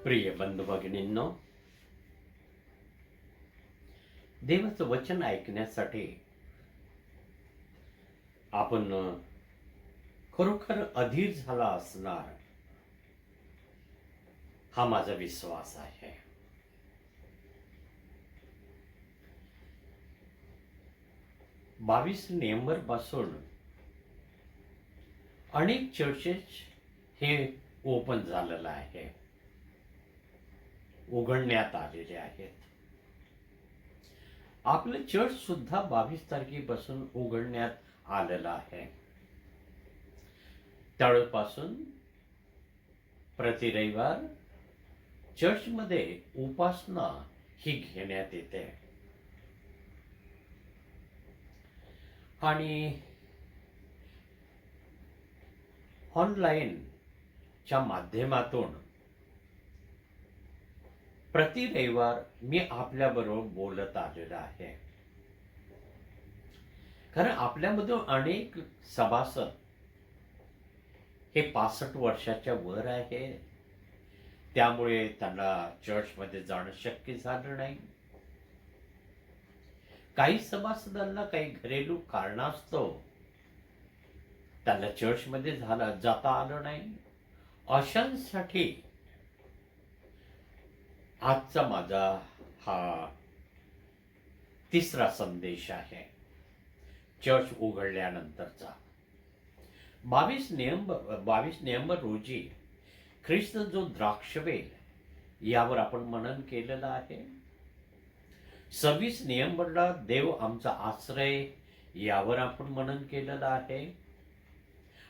प्रिय बंधू भगिनींनो, देवाचं वचन ऐकण्यासाठी आपण खरोखर अधीर झाला असणार, हा माझा विश्वास आहे. 22 नोव्हेंबर पासून अनेक चर्चेस हे ओपन झालेलं आहे, उघडण्यात आलेले आहेत. आपलं चर्च सुद्धा 22 तारखेपासून उघडण्यात आलेलं आहे. त्यावेळेपासून प्रति रविवार चर्चमध्ये उपासना ही घेण्यात येते आणि ऑनलाईनच्या माध्यमातून प्रति रविवार मी आपल्याबरोबर बोलत आलेला आहे. कारण आपल्यामधून अनेक सभासद हे 65 वर्षाच्या वर आहे, त्यामुळे त्यांना चर्चमध्ये जाणं शक्य झालं नाही. काही सभासदांना काही घरेलू कारणास्तव त्यांना चर्चमध्ये जाता आलं नाही. अशांसाठी आजचा माझा हा तिसरा संदेश आहे, चर्च उघडल्यानंतरचा. 22 नोव्हेंबर रोजी ख्रिस्त जो द्राक्षवेल यावर आपण मनन केलेलं आहे. 26 नोव्हेंबरला देव आमचा आश्रय यावर आपण मनन केलेलं आहे.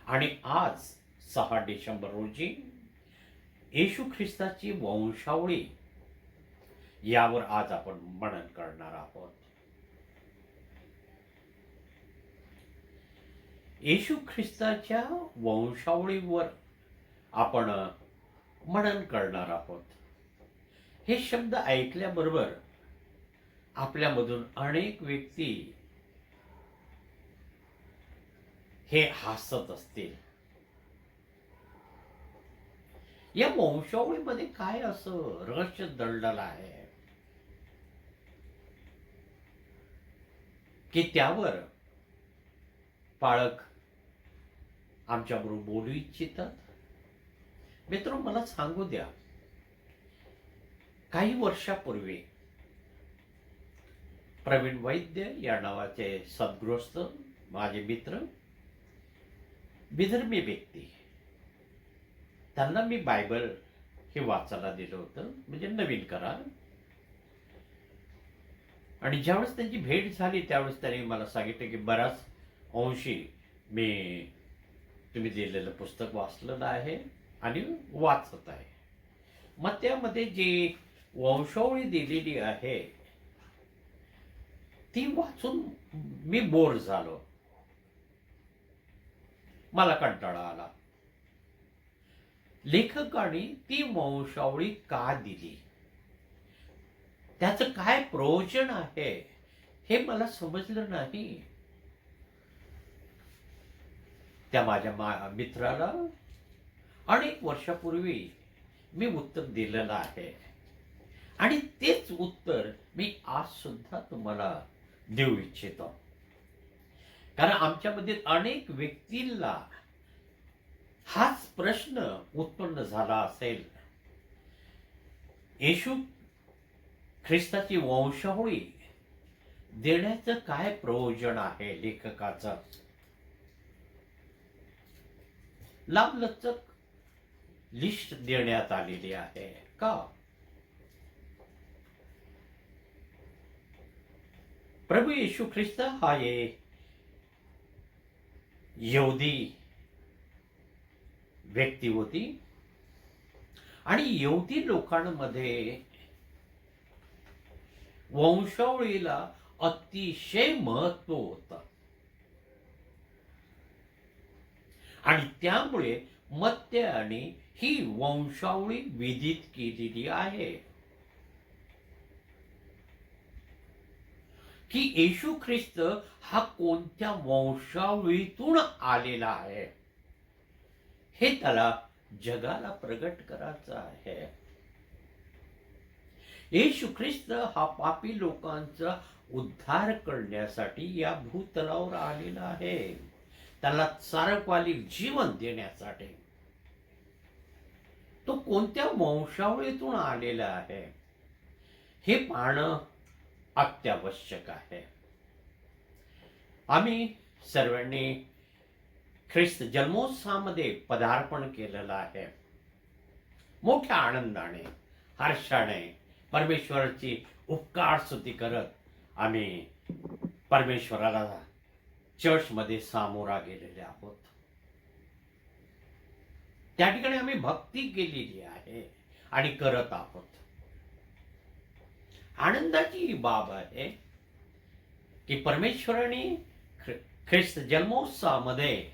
आणि आज 6 डिसेंबर रोजी येशू ख्रिस्ताची वंशावळी यावर आज आपण मनन करणार आहोत. येशू ख्रिस्ताच्या वंशावळीवर आपण मनन करणार आहोत. हे शब्द ऐकल्याबरोबर आपल्यामधून अनेक व्यक्ती हे हसत असतील. या वंशावळीमध्ये काय असं रहस्य दडलेलं आहे की त्यावर पाळक आमच्याबरोबर बोलू इच्छितात? मित्र, मला सांगू द्या, काही वर्षापूर्वी प्रवीण वैद्य या नावाचे सद्गृहस्थ माझे मित्र, विधर्मी व्यक्ती, त्यांना मी बायबल हे वाचायला दिलं होतं, म्हणजे नवीन करार. आणि ज्यावेळेस त्यांची भेट झाली त्यावेळेस त्यांनी मला सांगितलं की बराच अंशी मी तुम्ही दिलेलं पुस्तक वाचलेलं आहे आणि वाचत आहे. मग त्यामध्ये जी वंशावळी दिलेली आहे ती वाचून मी बोर झालो, मला कंटाळा आला. लेखकाने ती वंशावळी का दिली, त्याचं काय प्रयोजन आहे हे मला समजलं नाही. त्या माझ्या मित्राला अनेक वर्षापूर्वी मी उत्तर दिलेलं आहे आणि तेच उत्तर मी आज सुद्धा तुम्हाला देऊ इच्छितो. कारण आमच्यामध्ये अनेक व्यक्तींना हाच प्रश्न उत्पन्न झाला असेल, येशू ख्रिस्ताची वंशावळी देण्याचं काय प्रयोजन आहे लेखकाचं? लांबलचक लिस्ट देण्यात आलेली आहे का? प्रभू येशू ख्रिस्त हा यहुदी व्यक्ती होती आणि यहुदी लोकांमध्ये वंशावळीला अतिशय महत्व होतं आणि त्यामुळे मत्त्याने ही वंशावळी विधित केलेली आहे की येशू ख्रिस्त हा कोणत्या वंशावळीतून आलेला आहे हे त्याला जगाला प्रगट करायचं आहे. येशू ख्रिस्त हा पापी लोकांचा उद्धार करण्यासाठी या भूतलावर आलेला आहे, त्याला सार्वकालिक जीवन देण्यासाठी. तो कोणत्या वंशावळीतून आलेला आहे हे पाहणं अत्यावश्यक आहे. आम्ही सर्वांनी ख्रिस्त जन्मोत्सवामध्ये पदार्पण केलेलं आहे. मोठ्या आनंदाने, हर्षाने परमेश्वराची उपकार स्तुती करत आम्ही परमेश्वराला चर्चमध्ये सामोरा गेलेले आहोत. त्या ठिकाणी आम्ही भक्ती केलेली आहे आणि करत आहोत. आनंदाची ही बाब आहे की परमेश्वराने ख्रिस्त जन्मोत्सवामध्ये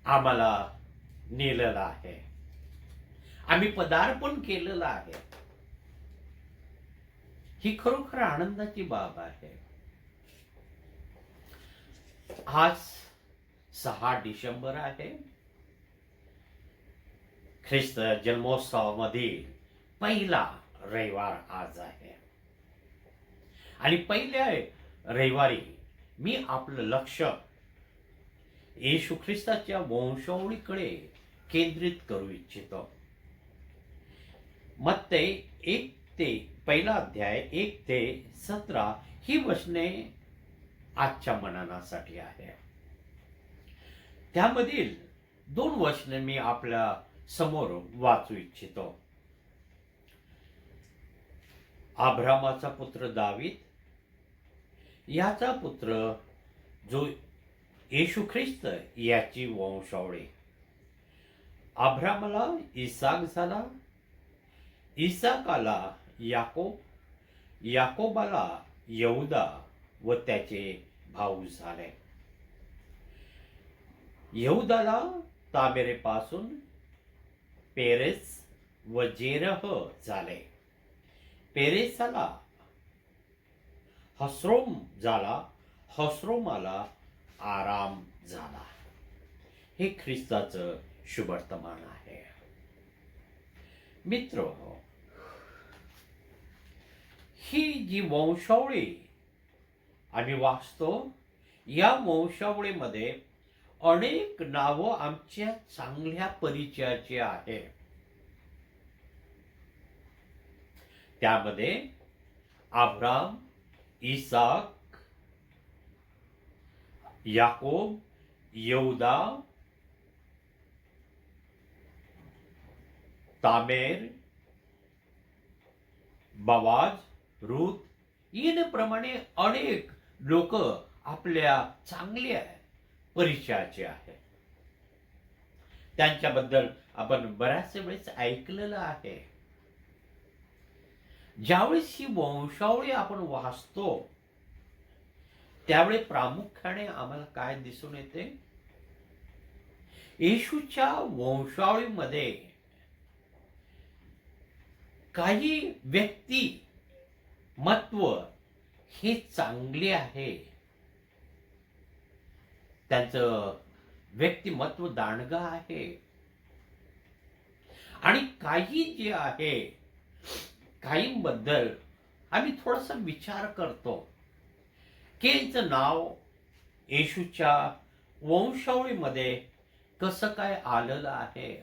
आम्हाला नेलेलं आहे, आम्ही पदार्पण केलेलं आहे. ही खरोखर आनंदाची बाब आहे. आज 6 डिसेंबर आहे. ख्रिस्त जन्मोत्सवामधील पहिला रविवार आज आहे आणि पहिल्या रविवारी मी आपलं लक्ष येशू ख्रिस्ताच्या वंशावळीकडे केंद्रित करू इच्छितो. मत्ते 1-17 ही वचने आजच्या मननासाठी आहे. त्यामधील 2 वचने मी आपल्या समोर वाचू इच्छितो. अब्रामाचा पुत्र दावीद याचा पुत्र जो येशू ख्रिस्त याची वंशावळी. अब्रामाला इसाक झाला, इसाकाला याकोब, याकोबाला यहुदा व त्याचे भाऊ झाले. यहुदाला तामेरेपासून पेरेस व जेरह झाले. पेरेसाला हस्रोम झाला, हस्रोमाला आराम झाला. हे ख्रिस्ताचं शुभवर्तमान आहे. मित्र, ही जी वंशावळी आम्ही वाचतो, या वंशावळीमध्ये अनेक नावं आमच्या चांगल्या परिचयाची आहे. त्यामध्ये अब्राम, इसाक, याकोब, यहुदा, तामेर, बवाज, रूत याप्रमाणे अनेक लोक आपल्या चांगल्या परिचयाचे आहेत. त्यांच्याबद्दल आपण बऱ्याच वेळेस ऐकलेलं आहे. ज्यावेळेस ही वंशावळी आपण वाचतो त्यावेळी प्रामुख्याने आम्हाला काय दिसून येते? येशूच्या वंशावळीमध्ये काही व्यक्ती महत्व हे चांगले आहे, त्यांचं व्यक्तिमत्व दांडगा आहे. आणि काही जे आहे, काहींबद्दल आम्ही थोडासा विचार करतो की यांचं नाव येशूच्या वंशावळीमध्ये कसं काय आलेलं आहे.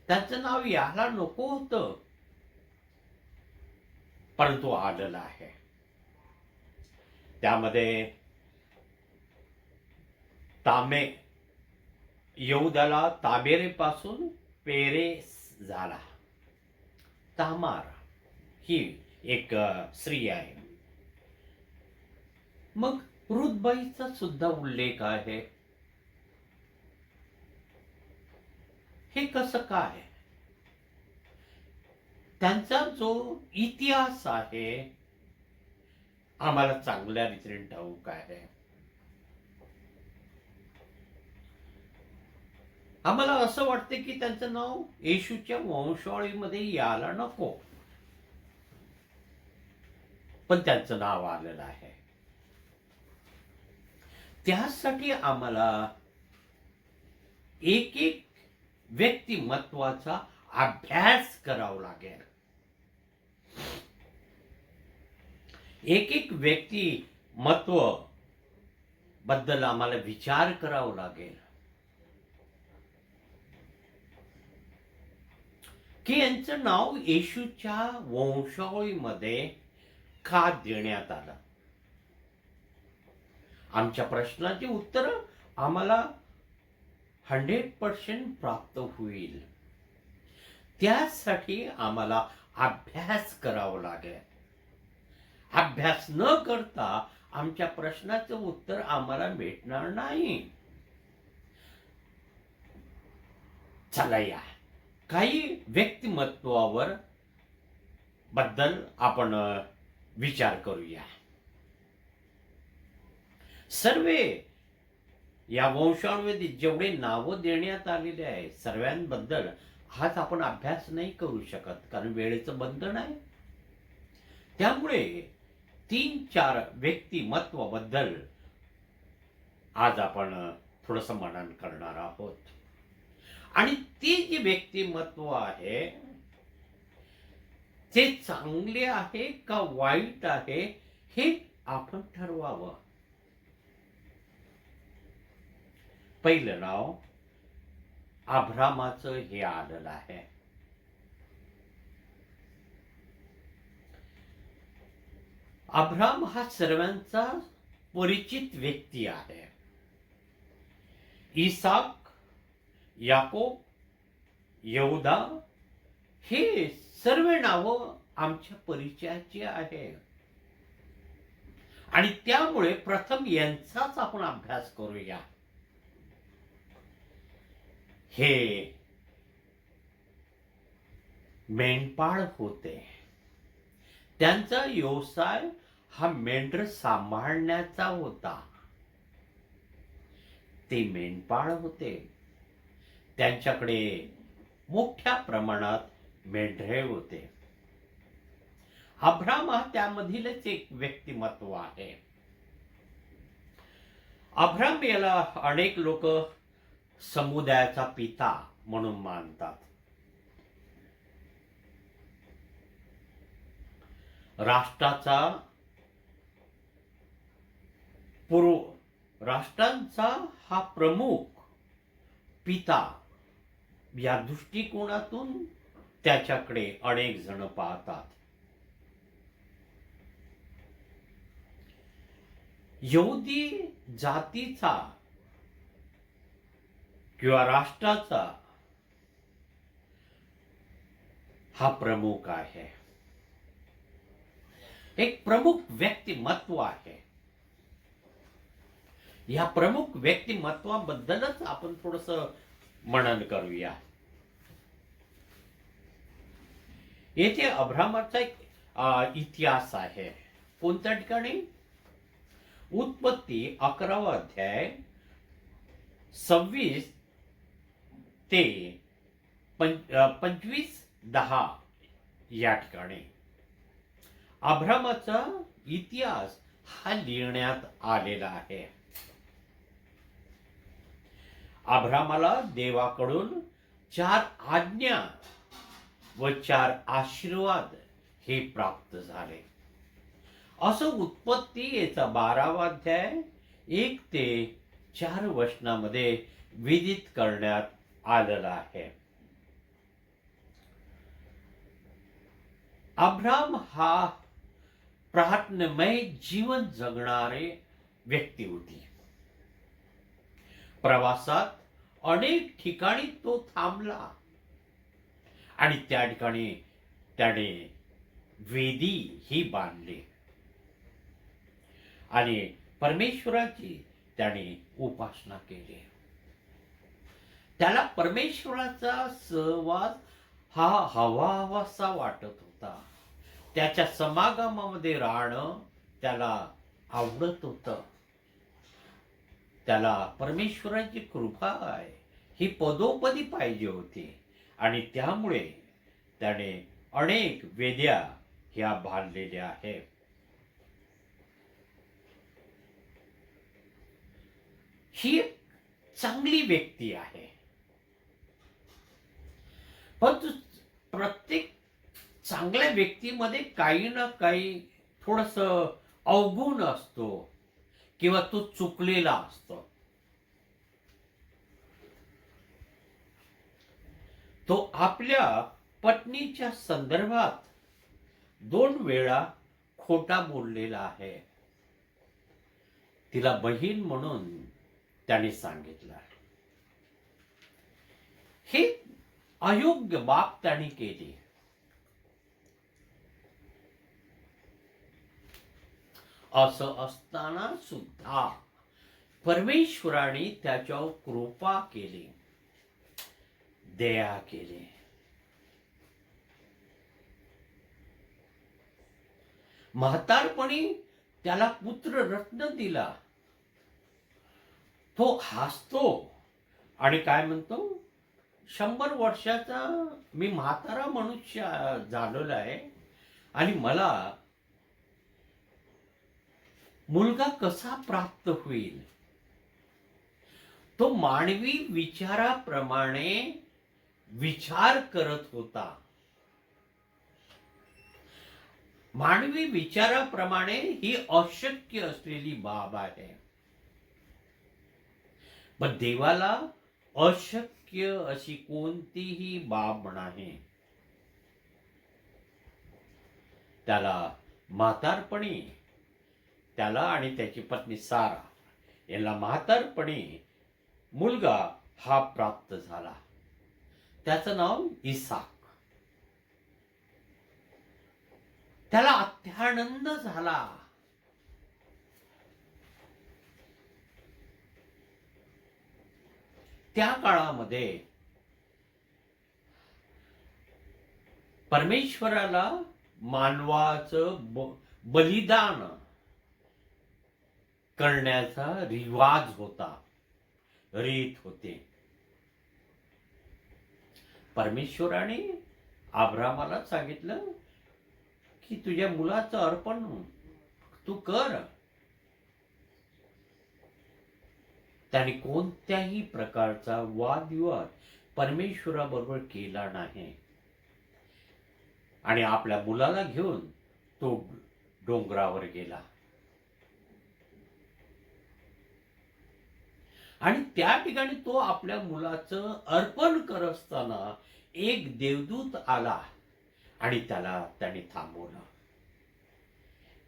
त्यांचं नाव यायला नको होतं, परंतु आलेलं आहे. त्यामध्ये यहुदाला ताबेरेपासून पेरेस झाला. तामार ही एक स्त्री आहे. मग रुतबाईचा सुद्धा उल्लेख आहे. हे कसं काय? त्यांचा जो इतिहास आहे आम्हाला चांगल्या रीतीने ठाऊक आहे. आम्हाला असं वाटतं की त्यांचं नाव येशूच्या वंशावळीमध्ये यायला नको, पण त्यांचं नाव आलेलं आहे. त्यासाठी आम्हाला एक एक व्यक्तिमत्वाचा अभ्यास करावा लागेल. एक एक व्यक्तिमत्व बद्दल आम्हाला विचार करावा लागेल की यांचं नाव येशूच्या वंशावळीमध्ये का देण्यात आलं. आमच्या प्रश्नाची उत्तर आम्हाला 100% प्राप्त होईल. त्यासाठी आम्हाला अभ्यास करावा लागेल. अभ्यास न करता आमच्या प्रश्नाचं उत्तर आम्हाला भेटणार नाही. चला या काही व्यक्तिमत्वावर बद्दल आपण विचार करूया. सर्व या वंशावळीमध्ये जेवढे नावं देण्यात आलेले आहे सर्वांबद्दल आज आपण अभ्यास नाही करू शकत कारण वेळेचं बंधन आहे. त्यामुळे 3-4 व्यक्तिमत्वाबद्दल आज आपण थोडंसं मनन करणार आहोत. आणि ते जे व्यक्तिमत्व आहे ते चांगले आहे का वाईट आहे हे आपण ठरवावं. पहिलं नाव अब्रामाचं हे आलेलं आहे. अब्राम हा सर्वांचा परिचित व्यक्ती आहे. इसाक, याकोब, यहूदा हे सर्व नावं आमच्या परिचयाची आहे आणि त्यामुळे प्रथम यांचाच आपण अभ्यास करूया. हे मेंढपाळ होते. त्यांचा व्यवसाय हा मेंढर सांभाळण्याचा होता. ते मेंढपाळ होते. त्यांच्याकडे मोठ्या प्रमाणात मेंढरे होते. अब्राम हा त्यामधीलच एक व्यक्तिमत्व आहे. अब्राम याला अनेक लोक समुदायाचा पिता म्हणून मानतात. राष्ट्रांचा हा प्रमुख पिता या दृष्टिकोनातून त्याच्याकडे अनेक जण पाहतात. यहुदी जातीचा किंवा राष्ट्राचा हा प्रमुख आहे. एक प्रमुख व्यक्तिमत्व आहे. या प्रमुख व्यक्तिमत्वाबद्दलच आपण थोडस मनन करूया. येथे अब्रामाचा एक इतिहास आहे. कोणत्या ठिकाणी? उत्पत्ती 11वा अध्याय 26 ते 25-10 या ठिकाणी अब्रामाचा इतिहास हा लिहिण्यात आलेला आहे. अब्रामाला देवाकडून 4 आज्ञा व 4 आशीर्वाद हे प्राप्त झाले. असं उत्पत्ती याचा 12वा अध्याय 1 ते 4 वचनामध्ये विदित करण्यात आलेला आहे. अब्राम हा प्रार्थनामय जीवन जगणारे व्यक्ती होती. प्रवासात अनेक ठिकाणी तो थांबला आणि त्या ठिकाणी त्याने वेदी ही बांधली आणि परमेश्वराची त्याने उपासना केली. त्याला परमेश्वराचा सहवास हा हवाहवासा वाटत होता. त्याच्या समागमामध्ये राहणं त्याला आवडत होतं. त्याला परमेश्वराची कृपा आहे ही पदोपदी पाहिजे होती आणि त्यामुळे त्याने अनेक वेद्या ह्या बांधलेल्या आहेत. ही एक चांगली व्यक्ती आहे. पण प्रत्येक चांगल्या व्यक्तीमध्ये काही ना काही थोडस अवगुण असतो किंवा तो चुकलेला असतो, तो आपल्या पत्नीच्या संदर्भात 2 वेळा खोटा बोललेला आहे. तिला बहीण म्हणून त्याने सांगितलं. हे अयोग्य बाब त्याने केली. असं असताना सुद्धा परमेश्वराने त्याच्यावर कृपा केली, दया केली. म्हातारपणी त्याला पुत्र रत्न दिला. तो हसतो आणि काय म्हणतो, 100 वर्षाचा मी म्हातारा मनुष्य झालेला आहे आणि मला मुलगा कसा प्राप्त होईल. तो मानवी विचाराप्रमाणे विचार करत होता. मानवी विचाराप्रमाणे ही अशक्य असलेली बाब आहे. पण देवाला अशक्य अशी कोणतीही बाब नाही. त्याला म्हातारपणी, त्याला आणि त्याची पत्नी सारा याला म्हातारपणी मुलगा हा प्राप्त झाला. त्याचं नाव इसाक. त्याला अत्यानंद झाला. त्या काळामध्ये परमेश्वराला मानवाचं बलिदान करण्याचा रिवाज होता, रीत होते. परमेश्वराने अब्रामाला सांगितलं की तुझ्या मुलाचं अर्पण तू कर. त्याने कोणत्याही प्रकारचा वादविवाद परमेश्वराबरोबर केला नाही आणि आपल्या मुलाला घेऊन तो डोंगरावर गेला. आणि त्या ठिकाणी तो आपल्या मुलाचं अर्पण करत असताना एक देवदूत आला आणि त्याने थांबवलं.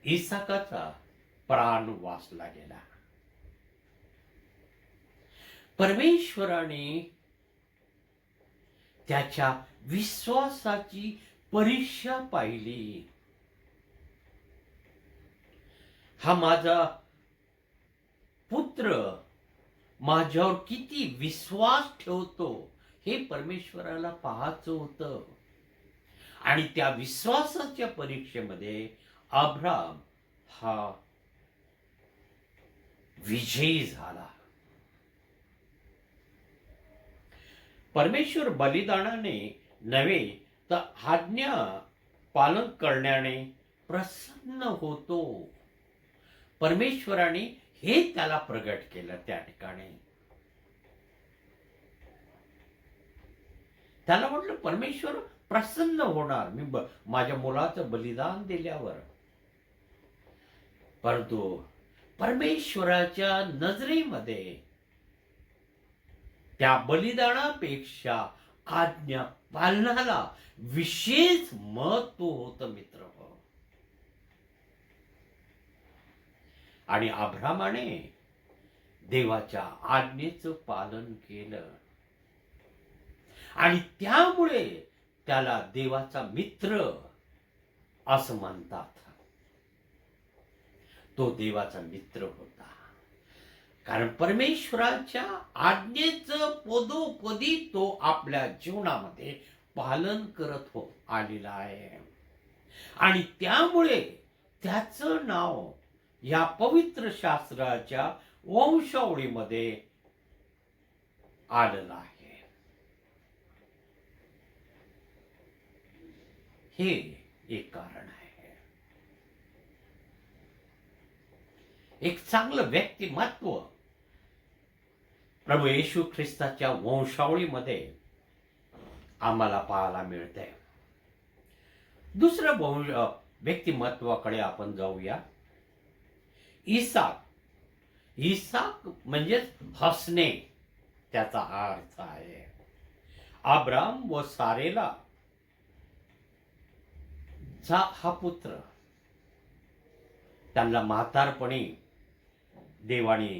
इसाकाचा प्राण वाचला गेला. परमेश्वराने त्याच्या विश्वासाची परीक्षा पाहिली. हा माझा पुत्र माझ्यावर किती विश्वास ठेवतो हे परमेश्वराला पाहायचं होतं. आणि त्या विश्वासाच्या परीक्षेमध्ये अब्राम हा विजयी झाला. परमेश्वर बलिदानाने नव्हे तर आज्ञा पालन करण्याने प्रसन्न होतो. परमेश्वराने हे त्याला प्रगट केलं. त्या ठिकाणी त्याला म्हटलं परमेश्वर प्रसन्न होणार मी माझ्या मुलाचं बलिदान दिल्यावर. परंतु परमेश्वराच्या नजरेमध्ये त्या बलिदानापेक्षा आज्ञा पालनाला विशेष महत्व होतं मित्र. आणि अब्रामाने देवाच्या आज्ञेचं पालन केलं आणि त्यामुळे त्याला देवाचा मित्र असं म्हणतात. तो देवाचा मित्र होता कारण परमेश्वराच्या आज्ञेचं पदोपदी तो आपल्या जीवनामध्ये पालन करत आलेला आहे. आणि त्यामुळे त्याचं नाव या पवित्र शास्त्राच्या वंशावळीमध्ये आलेलं आहे. हे एक कारण आहे. एक चांगलं व्यक्तिमत्व प्रभू येशू ख्रिस्ताच्या वंशावळीमध्ये आम्हाला पाहायला मिळतंय. दुसरं व्यक्तिमत्वाकडे आपण जाऊया. इसाक, इसाक म्हणजेच हसणे त्याचा अर्थ आहे. अब्राम व सारेला चा हा पुत्र, त्यांना म्हातारपणी देवाने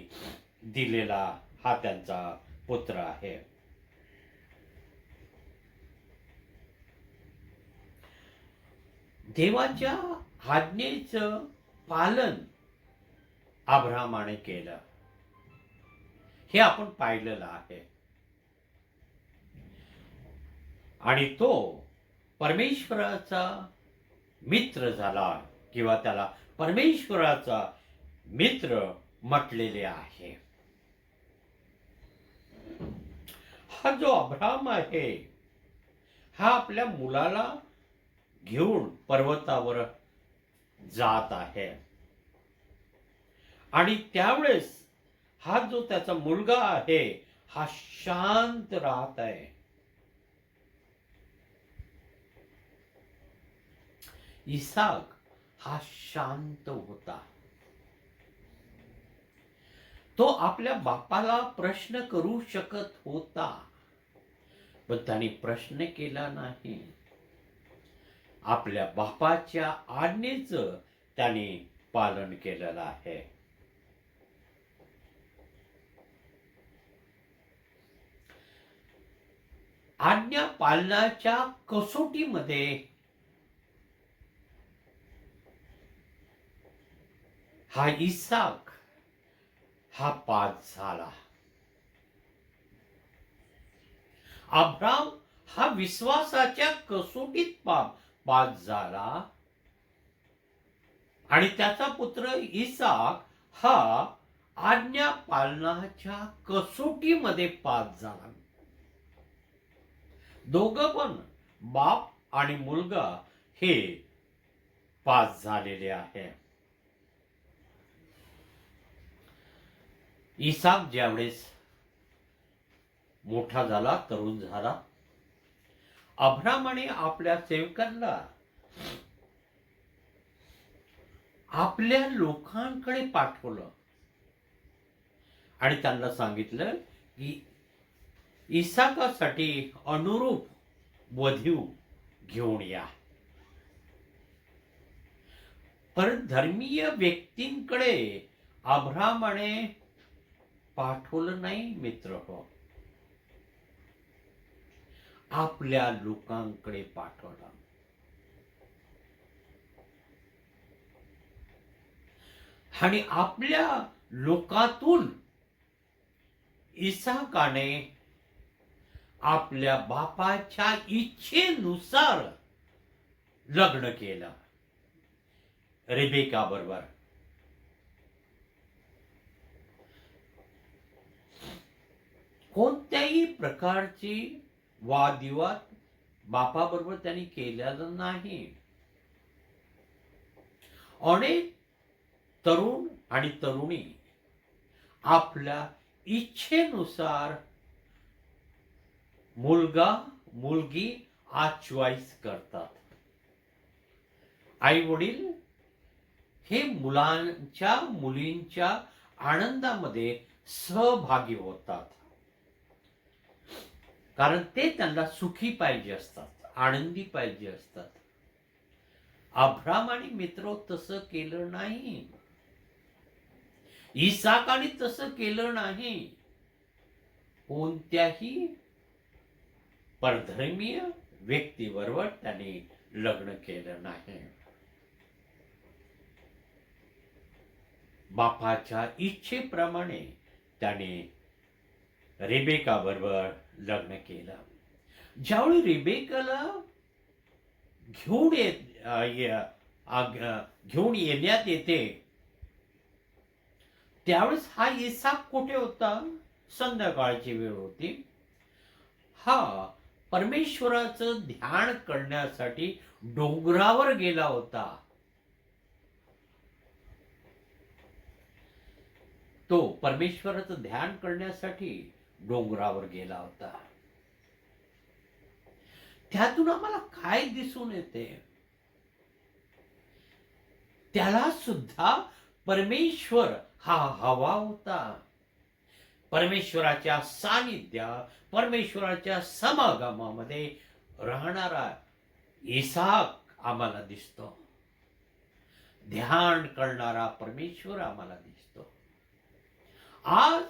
दिलेला हा त्यांचा पुत्र आहे. देवाच्या आज्ञेचं पालन अब्रामाने केलं हे आपण पाहिलेलं आहे. आणि तो परमेश्वराचा मित्र झाला किंवा त्याला परमेश्वराचा मित्र म्हटलेले आहे. हा जो अब्राम आहे हा आपल्या मुलाला घेऊन पर्वतावर जात आहे. आणि त्यावेळेस हा जो त्याचा मुलगा आहे हा शांत राहत आहे. इसाक हा शांत होता. तो आपल्या बापाला प्रश्न करू शकत होता, पण त्याने प्रश्न केला नाही. आपल्या बापाच्या आज्ञेचं त्याने पालन केलेलं आहे. आज्ञा पालनाच्या कसोटीमध्ये हा इसाक हा पास झाला. अब्राम हा विश्वासाच्या कसोटीत पास झाला आणि त्याचा पुत्र इसाक हा आज्ञा पालनाच्या कसोटीमध्ये पास झाला. दोघं पण बाप आणि मुलगा हे पास झालेले आहे. इसाक ज्यावेळेस मोठा झाला, तरुण झाला, अब्रामाने आपल्या सेवकांना आपल्या लोकांकडे पाठवलं आणि त्यांना सांगितलं की इसाकासाठी अनुरूप वधू घेऊन या. परधर्मीय व्यक्तींकडे अब्रामाने पाठवलं नाही मित्र हो, आपल्या लोकांकडे पाठवलं. आणि आपल्या लोकातून इसाकाने आपल्या बापाच्या इच्छेनुसार लग्न केलं रेबेका बरोबर. कोणत्याही प्रकारची वादविवाद बापाबरोबर त्यांनी केलेला नाही. अनेक तरुण आणि तरुणी आपल्या इच्छेनुसार मुलगा मुलगी आज चॉईस करतात. आई वडील हे मुलांच्या मुलींच्या आनंदामध्ये सहभागी होतात, कारण ते त्यांना सुखी पाहिजे असतात, आनंदी पाहिजे असतात. अब्राम आणि मित्र तसं केलं नाही. इसाकाने तसं केलं नाही. कोणत्याही परधर्मीय व्यक्तीबरोबर त्याने लग्न केलं नाही. बापाच्या इच्छेप्रमाणे त्याने रेबेका बरोबर लग्न केलं. ज्यावेळी रेबेकाला घेऊन येण्यात येते त्यावेळेस हा इसाक कुठे होता? संध्याकाळची वेळ होती. हा परमेश्वराचं ध्यान करण्यासाठी डोंगरावर गेला होता. तो परमेश्वराचं ध्यान करण्यासाठी डोंगरावर गेला होता. त्यातून आम्हाला काय दिसून येते? त्याला सुद्धा परमेश्वर हा हवा होता. परमेश्वराच्या सानिध्यात, परमेश्वराच्या समागमामध्ये राहणारा इसाक आम्हाला दिसतो. ध्यान करणारा परमेश्वर आम्हाला दिसतो. आज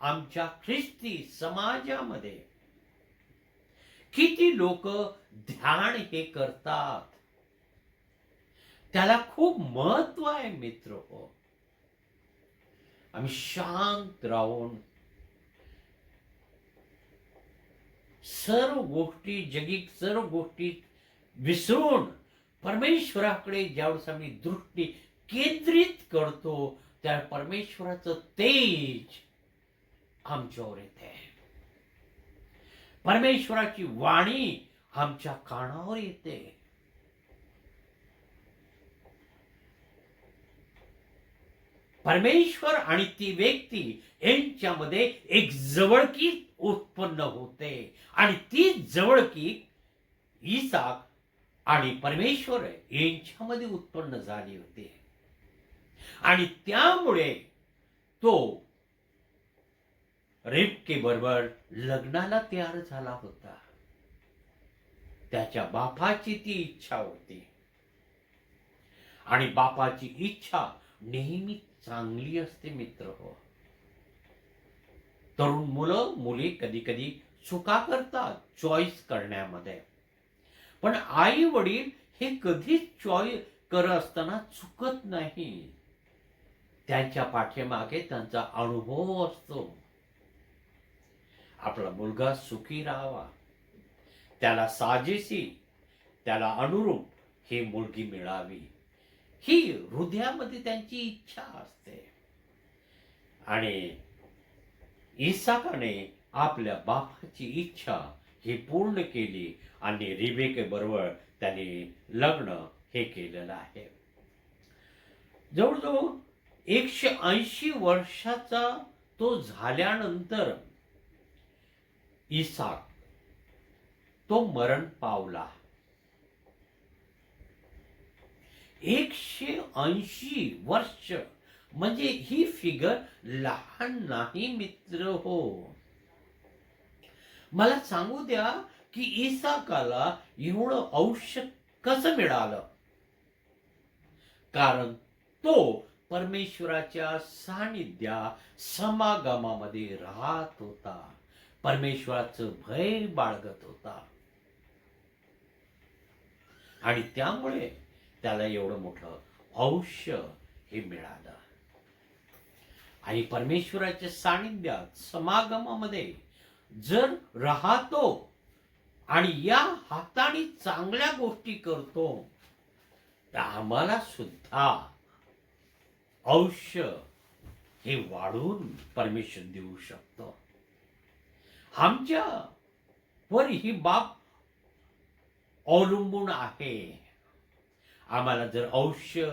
आमच्या ख्रिस्ती समाजामध्ये किती लोक ध्यान हे करतात, त्याला खूप महत्व आहे मित्र हो. आम्ही शांत राहून सर्व गोष्टी, जगिक सर्व गोष्टी विसरून परमेश्वराकडे ज्यावेळेस आम्ही दृष्टी केंद्रित करतो, त्या परमेश्वराचं तेज आमच्यावर येते. परमेश्वराची वाणी आमच्या कानावर येते. परमेश्वर आणि ती व्यक्ती यांच्यामध्ये एक जवळकी उत्पन्न होते आणि ती जवळकी इसाक आणि परमेश्वर यांच्यामध्ये उत्पन्न झाली होती. आणि त्यामुळे तो रिबके बरोबर लग्नाला तयार झाला होता. त्याच्या बापाची ती इच्छा होती आणि बापाची इच्छा नेहमी चांगली असते मित्र हो. तरुण मुलं मुली कधी कधी चुका करतात चॉईस करण्यामध्ये, पण आई वडील हे कधीच चॉईस करत असताना चुकत नाही. त्यांच्या पाठीमागे त्यांचा अनुभव असतो. आपला मुलगा सुखी राहावा, त्याला साजेशी, त्याला अनुरूप ही मुलगी मिळावी, ही हृदयामध्ये त्यांची इच्छा असते. आणि इसाकाने आपल्या बापाची इच्छा ही पूर्ण केली आणि रिबेके बरोबर त्याने लग्न हे केलेलं आहे. जवळजवळ 180 वर्षाचा तो झाल्यानंतर इसाक तो मरण पावला. 180 वर्ष म्हणजे ही फिगर लहान नाही मित्र हो. मला सांगू द्या की इसाकाला एवढं आयुष्य कसं मिळालं, कारण तो परमेश्वराच्या सानिध्यात समागमामध्ये राहत होता, परमेश्वराचं भय बाळगत होता आणि त्यामुळे त्याला एवढं मोठं आयुष्य हे मिळालं. आणि परमेश्वराच्या सानिध्यात समागमामध्ये जर राहतो आणि या हाताने चांगल्या गोष्टी करतो, तर आम्हाला सुद्धा आयुष्य हे वाढवून परमेश्वर देऊ शकतो. आमच्या वर ही बाब अवलंबून आहे. आम्हाला जर आयुष्य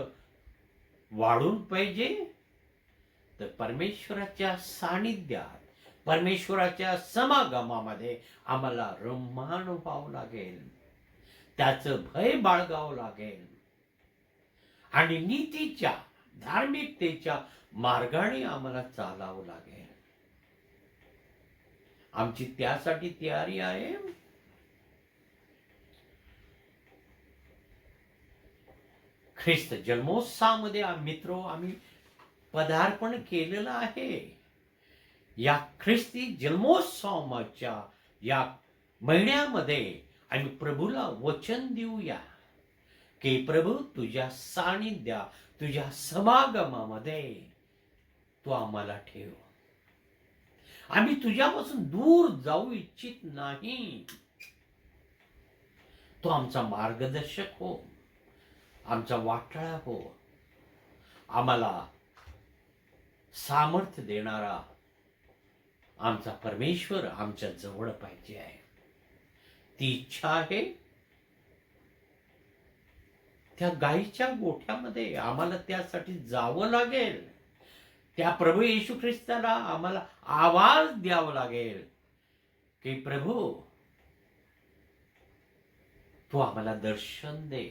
वाढून पाहिजे तर परमेश्वराच्या सानिध्यात, परमेश्वराच्या समागमामध्ये आम्हाला रममाण व्हावं लागेल, त्याचं भय बाळगावं लागेल आणि नीतीच्या, धार्मिकतेच्या मार्गाने आम्हाला चालावं लागेल. आमची त्यासाठी तयारी आहे. ख्रिस्त जन्मोत्सवामध्ये मित्रो आम्ही पदार्पण केलेलं आहे. या ख्रिस्ती जन्मोत्सवाच्या या महिन्यामध्ये आम्ही प्रभूला वचन देऊया की प्रभू तुझ्या सानिध्या, तुझ्या समागमामध्ये तू आम्हाला ठेव. आम्ही तुझ्यापासून दूर जाऊ इच्छित नाही. तो आमचा मार्गदर्शक हो, आमचा वाटाळा हो, आम्हाला सामर्थ्य देणारा आमचा परमेश्वर आमच्या जवळ पाहिजे आहे. ती इच्छा आहे. त्या गायीच्या गोठ्यामध्ये आम्हाला त्यासाठी जावं लागेल. त्या प्रभू येशू ख्रिस्ताला आम्हाला आवाज द्यावा लागेल की प्रभू तू आम्हाला दर्शन दे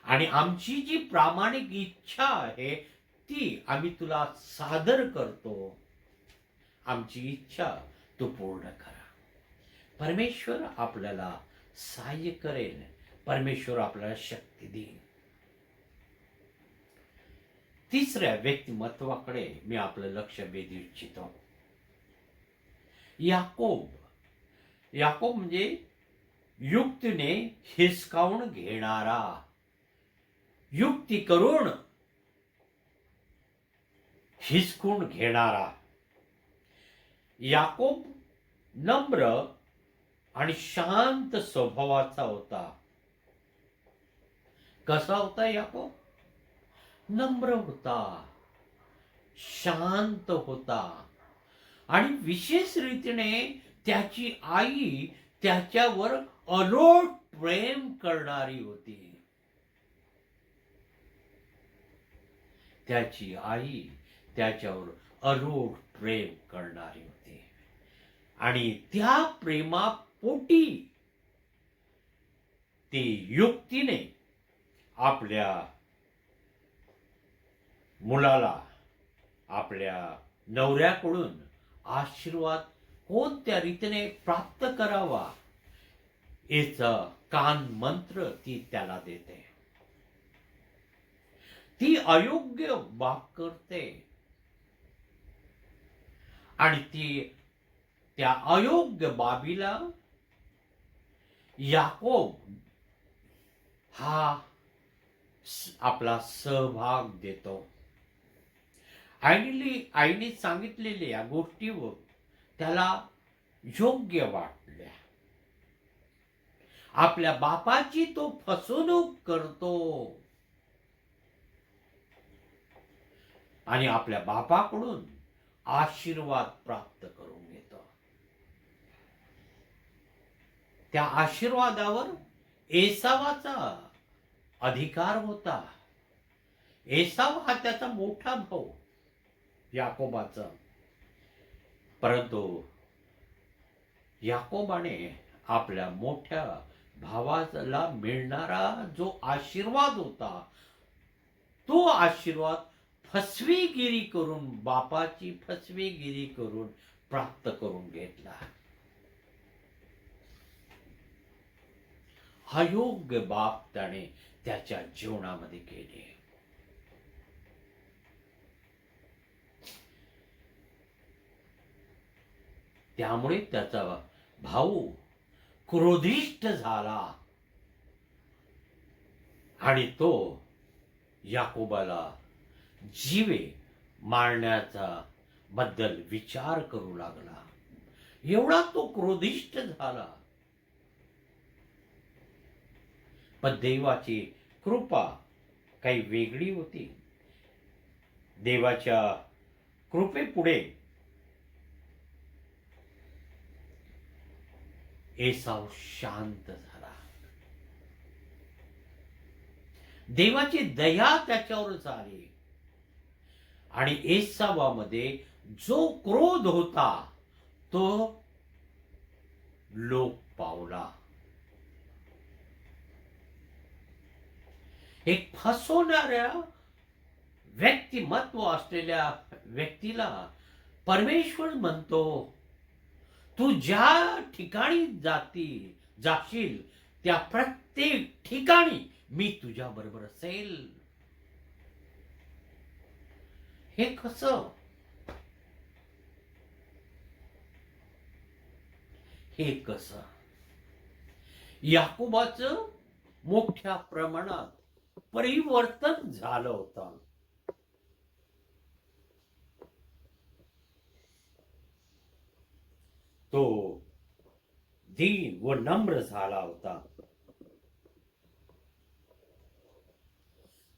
आणि आमची जी प्रामाणिक इच्छा आहे ती आम्ही तुला सादर करतो. आमची इच्छा तू पूर्ण करा. परमेश्वर आपल्याला सहाय्य करेल. परमेश्वर आपल्याला शक्ती देईल. तिसऱ्या व्यक्तिमत्वाकडे मी आपलं लक्ष वेधू इच्छितो. याकोब. याकोब म्हणजे युक्तीने हिसकावून घेणारा, युक्ती करून हिसकून घेणारा. याकोब नम्र आणि शांत स्वभावाचा होता. कसा होता याकोब? नम्र होता, शांत होता आणि विशेष रीतीने त्याची आई त्याच्यावर अलोट प्रेम करणारी होती. त्याची आई त्याच्यावर अलोट प्रेम करणारी होती आणि त्या प्रेमापोटी ती युक्तीने आपल्या मुलाला आपल्या नवऱ्याकडून आशीर्वाद कोणत्या रीतीने प्राप्त करावा याचा कान मंत्र ती त्याला देते. ती अयोग्य बाब करते आणि ती त्या अयोग्य बाबीला याकोब हा आपला सहभाग देतो. आईने सांगितलेल्या या गोष्टीवर त्याला योग्य वाटल्या. आपल्या बापाची तो फसवणूक करतो आणि आपल्या बापाकडून आशीर्वाद प्राप्त करून घेतो. त्या आशीर्वादावर एसावाचा अधिकार होता. एसाव हा त्याचा मोठा भाऊ याकोबाचा. परंतु याकोबाने आपल्या मोठ्या भावाला मिळणारा जो आशीर्वाद होता तो आशीर्वाद फसवेगिरी करून, बापाची फसवेगिरी करून प्राप्त करून घेतला. अयोग्य बाप त्याने त्याच्या जीवनामध्ये केले. त्यामुळे त्याचा भाऊ क्रोधिष्ठ झाला आणि तो याकोबाला जीवे मारण्याचा बद्दल विचार करू लागला. एवढा तो क्रोधिष्ठ झाला. पण देवाची कृपा काही वेगळी होती. देवाच्या कृपेपुढे एसाव शांत झाला. देवाची दया त्याच्यावर झाली आणि एसावामध्ये जो क्रोध होता तो लोप पावला. एक फसवणाऱ्या व्यक्तिमत्व असलेल्या व्यक्तीला परमेश्वर म्हणतो, तू ज्या ठिकाणी जाशील त्या प्रत्येक ठिकाणी मी तुझ्या बरोबर असेल. हे कसं? हे कसं? याकोबाचं मोठ्या प्रमाणात परिवर्तन झालं होतं. तो दीन व नम्र झाला होता.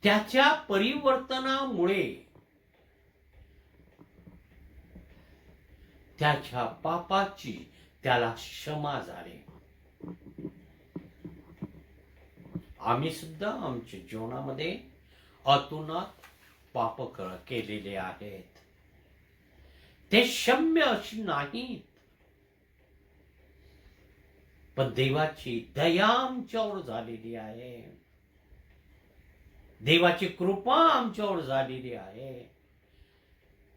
त्याच्या परिवर्तनामुळे त्याच्या पापाची त्याला क्षमा झाली. आम्ही सुद्धा आमच्या जीवनामध्ये अतोनात पाप केलेले आहेत. ते क्षम्य अशी नाहीत. पण देवाची दया आमच्यावर झालेली आहे. देवाची कृपा आमच्यावर झालेली आहे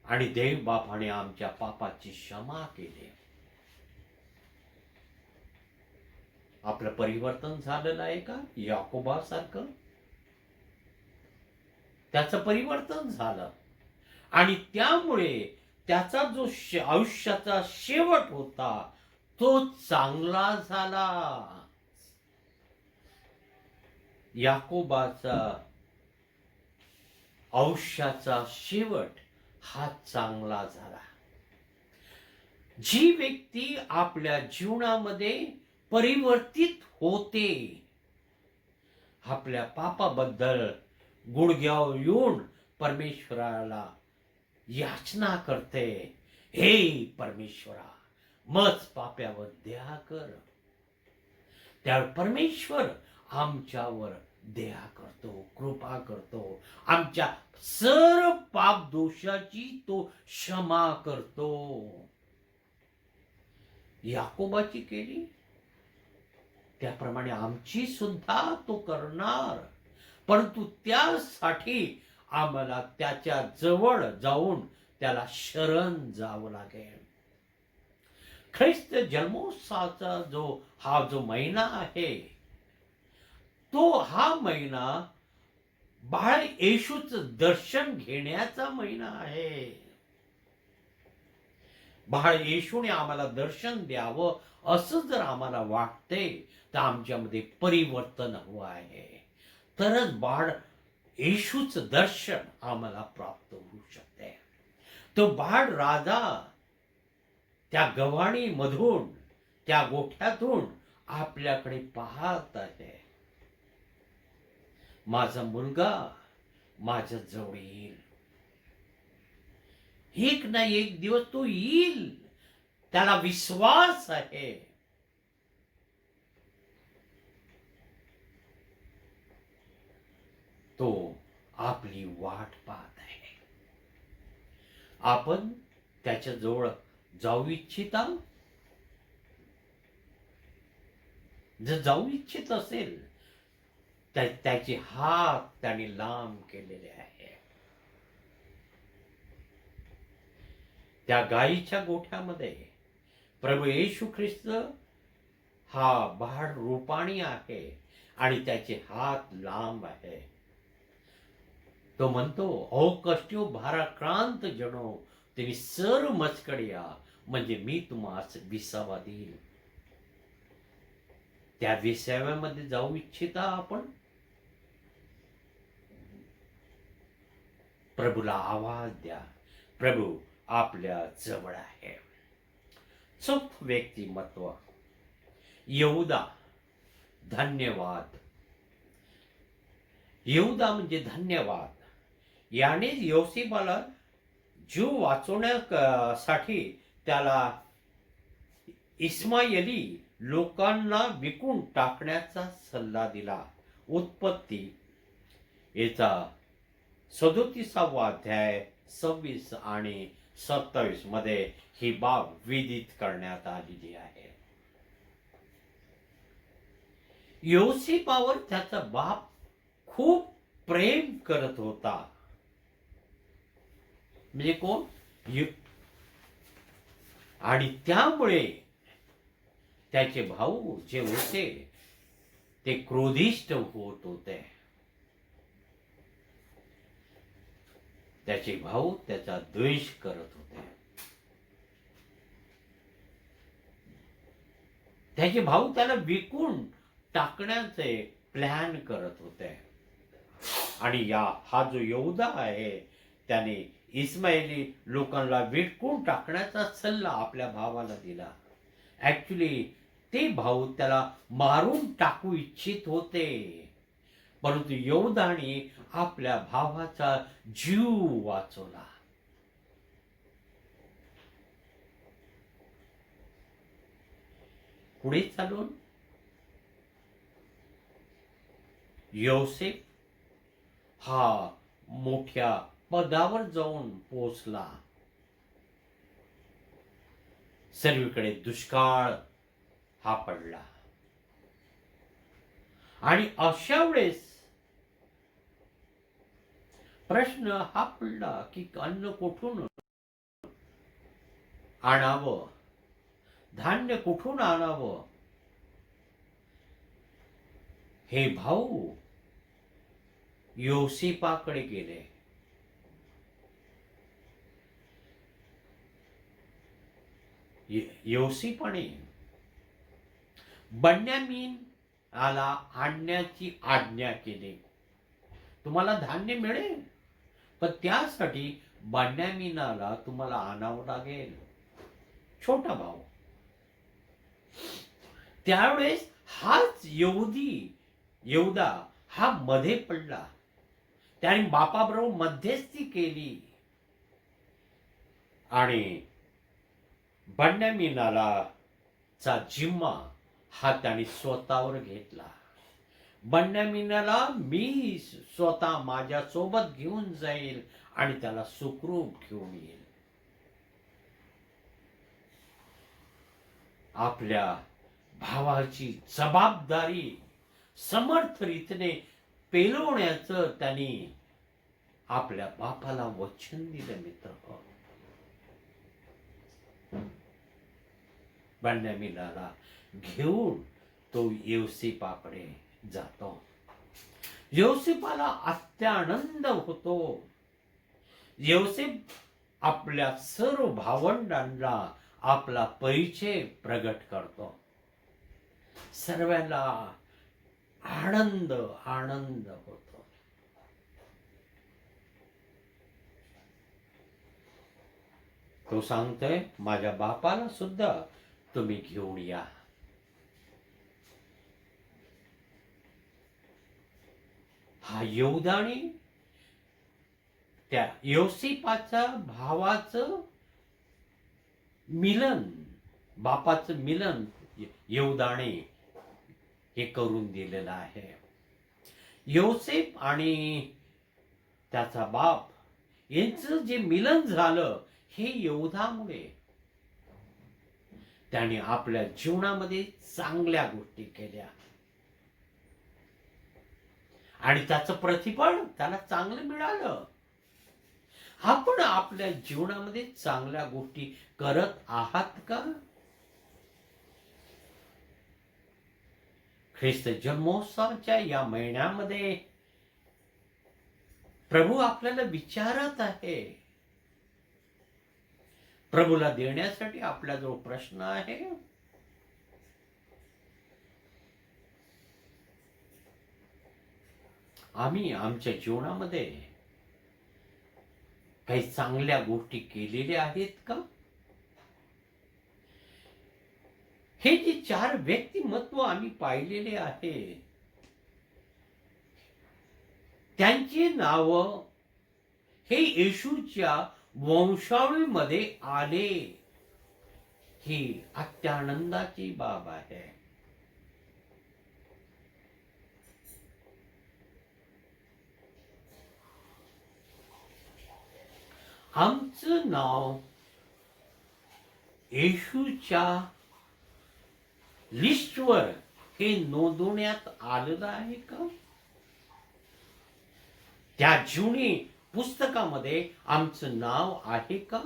आणि देव बापाने आमच्या पापाची क्षमा केली. आपलं परिवर्तन झालेलं आहे का याकोबासारखं? त्याचं परिवर्तन झालं आणि त्यामुळे त्याचा जो आयुष्याचा शेवट होता तो चांगला झाला. याकोबाचा आयुष्याचा शेवट हा चांगला झाला. जी व्यक्ती आपल्या जीवनामध्ये परिवर्तित होते, आपल्या पापाबद्दल गुडघ्यावर येऊन परमेश्वराला याचना करते, हे परमेश्वरा मज पाप्यावर दया कर, त्या परमेश्वर आमच्यावर दया करतो, कृपा करतो, आमच्या सर्व पाप दोषाची तो क्षमा करतो. याकोबाची केली त्याप्रमाणे आमची सुद्धा तो करणार, परंतु त्यासाठी आम्हाला त्याच्या जवळ जाऊन त्याला शरण जावं लागेल. ख्रिस्त जन्मोत्सवाचा जो महिना आहे, तो हा महिना बाळ येशूचं दर्शन घेण्याचा महिना आहे. बाळ येशूने आम्हाला दर्शन द्यावं असं जर आम्हाला वाटते तर आमच्यामध्ये परिवर्तन हवं आहे, तरच बाळ येशूचं दर्शन आम्हाला प्राप्त होऊ शकते. तो बाळ राजा त्या गव्हाणीमधून, त्या गोठ्यातून आपल्याकडे पाहत आहे. माझा मुलगा माझ्या जवळ येईल, एक ना एक दिवस तो येईल, त्याला विश्वास आहे. तो आपली वाट पाहत आहे. आपण त्याच्या जवळ जाऊ इच्छिता? जर जाऊ इच्छित असेल त्याचे हात त्याने लांब केलेले आहे. त्या गायीच्या गोठ्यामध्ये प्रभू येशू ख्रिस्त हा बाळ रूपाणी आहे आणि त्याचे हात लांब आहे. तो म्हणतो, अहो कष्टो भाराक्रांत जनो तुम्ही सर्व मजकडे या, म्हणजे मी तुम्हाला विसावा देईल. त्या विसाव्यामध्ये जाऊ इच्छिता आपण? प्रभूला आवाज द्या, प्रभू आपल्या जवळ आहे. चौथ व्यक्तिमत्व यहूदा. धन्यवाद. यहूदा म्हणजे धन्यवाद. याने योसेफाला जीव वाचवण्यासाठी त्याला इस्मायली लोकांना विकून टाकण्याचा सल्ला दिला. उत्पत्ती याचा 37वा अध्याय 26 आणि 27 मध्ये ही बाब विदित करण्यात आलेली आहे. योसेफावर त्याचा बाप खूप प्रेम करत होता. म्हणजे कोण? आणि त्यामुळे त्याचे भाऊ जे होते ते क्रोधिष्ठ होत होते. त्याचे भाऊ त्याचा द्वेष करत होते. त्याचे भाऊ त्याला विकून टाकण्याचे प्लॅन करत होते. आणि हा जो यहूदा आहे त्याने इस्माइली लोकांना विकून टाकण्याचा सल्ला आपल्या भावाला दिला. ऍक्च्युली ते भाऊ त्याला मारून टाकू इच्छित होते, परंतु यहूदाने आपल्या भावाचा जीव वाचवला. पुढे चालून योसेफ हा मोठ्या पदावर जाऊन पोहोचला. सर्वीकडे दुष्काळ हा पडला आणि अशा वेळेस प्रश्न हा पडला की अन्न कुठून आणावं, धान्य कुठून आणावं. हे भाऊ योसेपाकडे गेले. योसेपाने बन्यामीन आला आणण्याची आज्ञा केली. तुम्हाला धान्य मिळेल, पण त्यासाठी बन्यामीनाला तुम्हाला आणावं लागेल. छोटा भाऊ. त्यावेळेस हाच यहूदा हा मध्ये पडला. त्याने बापाबरोबर मध्यस्थी केली आणि बन्यामीनाला चा जिम्मा हा त्याने स्वतःवर घेतला. बन्यामीनाला मी स्वतः माझ्या सोबत घेऊन जाईल आणि त्याला सुखरूप घेऊन येईल. आपल्या भावाची जबाबदारी समर्थ रीतीने पेलवण्याचं त्यांनी आपल्या बापाला वचन दिलं. मित्र, बन्यामीनाला घेऊन तो योसेपाकडे जातो. योसेपाला अत्यानंद होतो. योसेप आपल्या सर्व भावंडांना आपला परिचय प्रगट करतो. सर्वांना आनंद आनंद होतो. तो सांगतोय, माझ्या बापाला सुद्धा तुम्ही घेऊन या. हा यहूदाने त्या योसेपाच्या भावाचं मिलन, बापाचं मिलन यहूदाने हे करून दिलेलं आहे. योसेप आणि त्याचा बाप यांचं जे मिलन झालं हे यहूदामुळे. त्याने आपल्या जीवनामध्ये चांगल्या गोष्टी केल्या आणि त्याचं प्रतिफळ त्याला चांगलं मिळालं. आपण आपल्या जीवनामध्ये चांगल्या गोष्टी करत आहात का? ख्रिस्त जन्मोत्सवाच्या या महिन्यामध्ये प्रभू आपल्याला विचारत आहे. प्रभूला देण्यासाठी आपल्याजवळ प्रश्न आहे. आम्ही आमच्या जीवनामध्ये काही चांगल्या गोष्टी केलेल्या आहेत का? हे जे 4 व्यक्तिमत्व आम्ही पाहिलेले आहे, त्यांची नाव हे येशूच्या वंशावळीमध्ये आले. ही अत्यानंदाची बाब आहे. आमचं नाव येशूच्या लिस्टवर हे नोंदवण्यात आलेलं आहे का? त्या जुनी पुस्तकामध्ये आमचं नाव आहे का?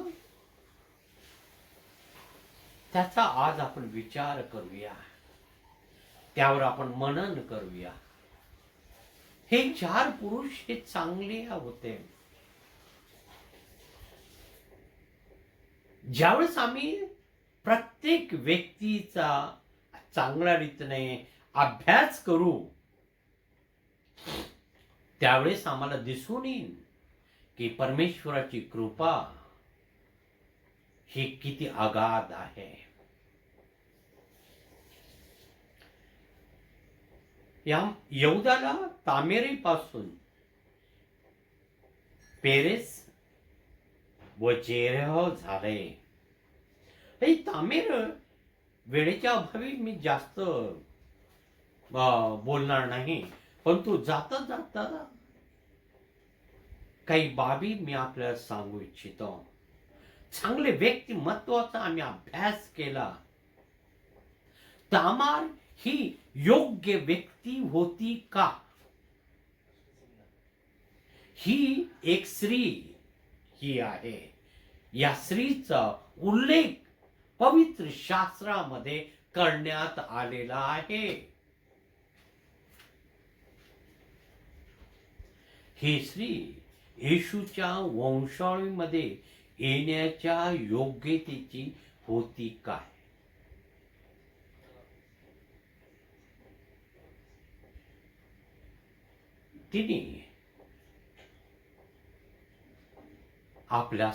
त्याचा आज आपण विचार करूया, त्यावर आपण मनन करूया. हे 4 पुरुष हे चांगले होते. ज्यावेळेस आम्ही प्रत्येक व्यक्तीचा चांगल्या रीतीने अभ्यास करू, त्यावेळेस आम्हाला दिसून येईल की परमेश्वराची कृपा ही किती अगाध आहे. या यहूदाला तामेरेपासून पेरेस व जेरह झाले. हे तामेर वेळेच्या अभावी मी जास्त बोलणार नाही, परंतु जाता जाता काही बाबी मी आपल्याला सांगू इच्छितो. चांगले व्यक्तिमत्वाचा आम्ही अभ्यास केला. तामार ही योग्य व्यक्ती होती का? ही एक स्त्री ही आहे. या स्त्रीचा उल्लेख पवित्र शास्त्रामध्ये करण्यात आलेला आहे. ही स्त्री येशूच्या वंशावळीमध्ये येण्याच्या योग्यतेची होती काय? तिने आपल्या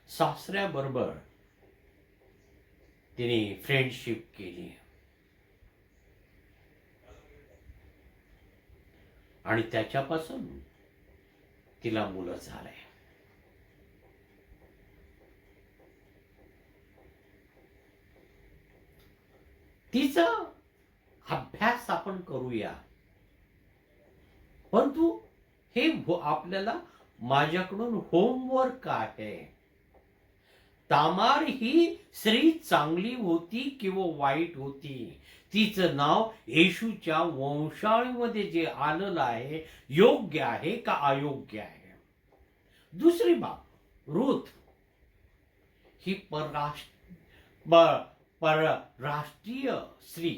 सासऱ्याबरोबर तिने फ्रेंडशिप केली आणि त्याच्यापासून तिला मुलं झाले. तिचा अभ्यास आपण करूया, परंतु हे आपल्याला माझ्याकडून होमवर्क आहे. तामार ही स्त्री चांगली होती किंवा वाईट होती, तिचं नाव येशूच्या वंशावळीमध्ये जे आलेलं आहे योग्य आहे का अयोग्य आहे. दुसरी बाब, रूथ ही परराष्ट्रीय स्त्री,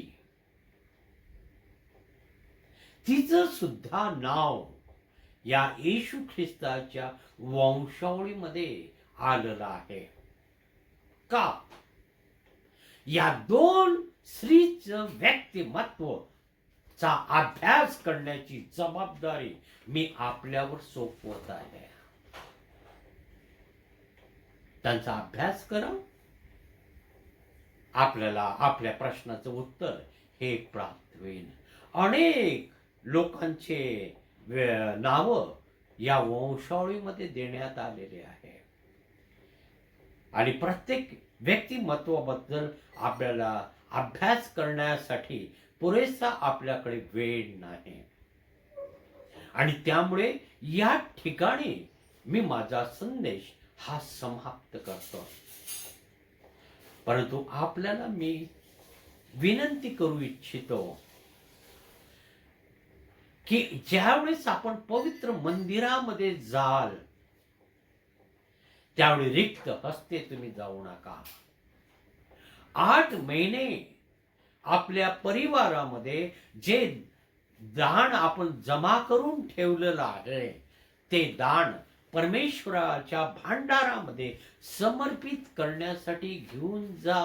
तिचं सुद्धा नाव या येशू ख्रिस्ताच्या वंशावळीमध्ये आलेलं आहे का? या दोन स्त्रीचं व्यक्तिमत्वचा अभ्यास करण्याची जबाबदारी मी आपल्यावर सोपवत आहे. त्यांचा अभ्यास करा, आपल्याला आपल्या प्रश्नाचं उत्तर हे प्राप्त होईल. अनेक लोकांचे नाव या वंशावळीमध्ये देण्यात आलेले आहे आणि प्रत्येक व्यक्तिमत्वाबद्दल आपल्याला अभ्यास करण्यासाठी पुरेसा आपल्याकडे वेळ नाही आणि त्यामुळे या ठिकाणी मी माझा संदेश हा समाप्त करतो. परंतु आपल्याला मी विनंती करू इच्छितो की ज्यावेळेस आपण पवित्र मंदिरामध्ये जाल त्यावेळी रिक्त हस्ते तुम्ही जाऊ नका. 8 महिने आपल्या परिवारामध्ये जे दान आपण जमा करून ठेवलेलं आहे ते दान परमेश्वराच्या भांडारामध्ये समर्पित करण्यासाठी घेऊन जा.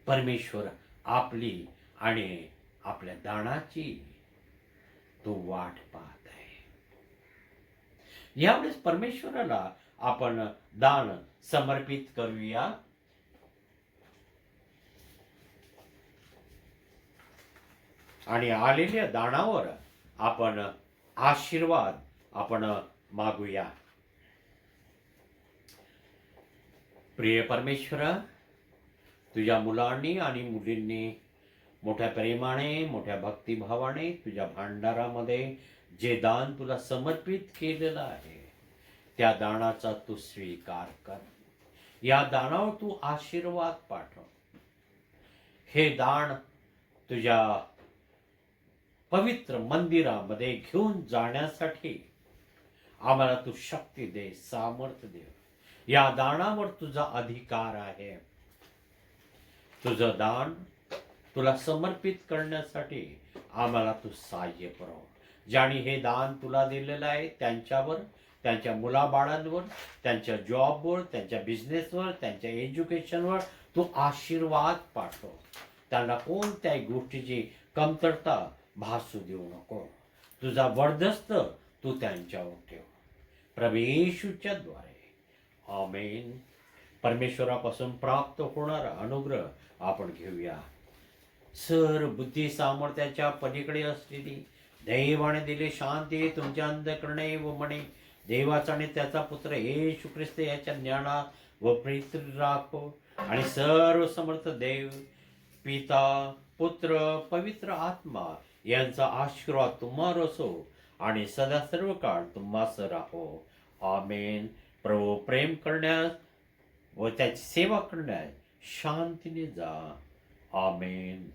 परमेश्वर आपली आणि आपल्या दानाची तो वाट पाहत आहे. यावेळेस परमेश्वराला आपण दान समर्पित करूया. आणि आलेल्या दानावर आपण आशीर्वाद आपण मागूया. प्रिय परमेश्वरा, तुझ्या मुलांनी आणि मुलींनी मोठ्या प्रेमाने मोठ्या भक्तिभावाने तुझ्या भांडारामध्ये जे दान तुला समर्पित केलेलं आहे त्या दानाचा तू स्वीकार कर. या दानावर तू आशीर्वाद पाठव. हे दान तुझ्या पवित्र मंदिरामध्ये घेऊन जाण्यासाठी आम्हाला तू शक्ती दे, सामर्थ्य दे. या दानावर तुझा अधिकार आहे. तुझं दान तुला समर्पित करण्यासाठी आम्हाला तू सहाय्य पुरव. ज्याने हे दान तुला दिलेलं आहे त्यांच्यावर, त्यांच्या मुलाबाळांवर, त्यांच्या जॉबवर, त्यांच्या बिझनेसवर, त्यांच्या एज्युकेशनवर तू आशीर्वाद पाठव. त्यांना कोणत्याही गोष्टीची कमतरता भासू देऊ नको. तुझा वर्धस्त तू त्यांच्यावर ठेव. प्रभू येशूच्या द्वारे आमेन. परमेश्वरापासून प्राप्त होणारा अनुग्रह आपण घेऊया. सर बुद्धी सामर्थ्याच्या पलीकडे असलेली दैवाने दिले शांती तुमच्या अंधकरणे व मने देवाचा आणि त्याचा पुत्र येशू ख्रिस्त याच्या ज्ञानात व प्रीत राखो. आणि सर्व समर्थ देव पिता पुत्र पवित्र आत्मा यांचा आशीर्वाद तुम्हावर असो आणि सदा सर्व काळ तुम्हास राहो. आमेन. प्रभू प्रेम करण्यास व त्याची सेवा करण्यास शांतीने जा. आमेन.